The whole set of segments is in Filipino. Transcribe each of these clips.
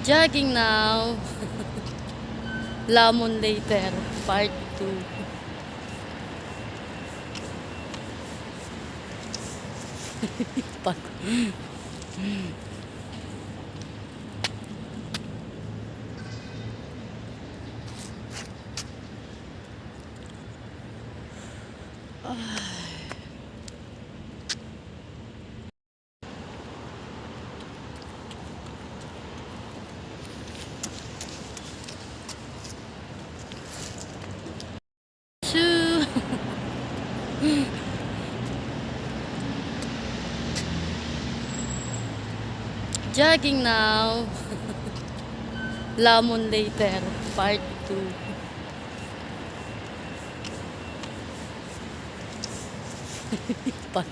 Jogging now. Lamon later, part 2. Pag Shoo! Jogging now. Lamon later, part 2. Pag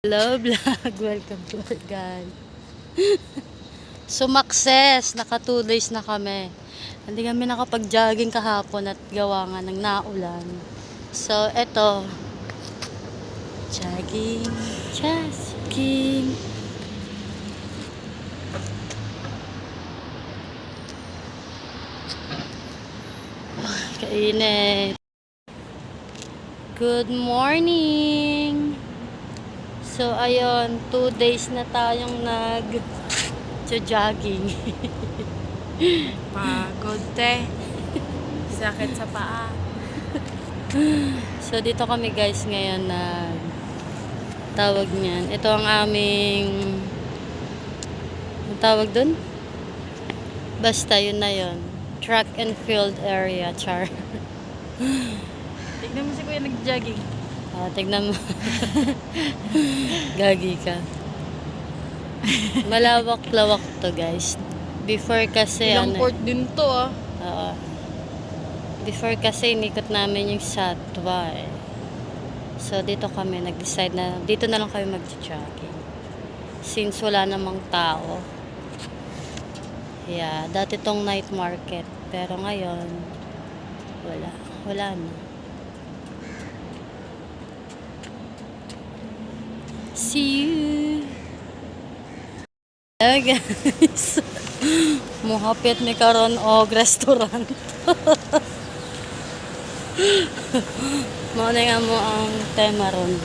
Hello vlog, welcome to our guys. Sumakses, naka 2 days na kami. Hindi kami nakapag-jogging kahapon at gawa nga ng naulan. So, eto. Jogging. Kainit. Good morning. So, ayun, 2 days na tayong nag-jogging. Pagod te. Sakit sa paa. So, dito kami guys ngayon na tawag niyan. Ito ang aming ang tawag dun? Basta, yun na yun. Track and field area, char. Tignan mo si kuya nag-jogging. Tignan mo. Gagi ka. Malawak-lawak to guys. Before kasi Ilang court din to before kasi inikot namin yung Satwa eh. So dito kami nag-decide na dito na lang kami mag-jogging. Since wala namang tao. Yeah, dati tong night market. Pero ngayon wala na. See you. Hello guys. Muhapit mi karon og restaurant. Mao na nga mo ang tema ron.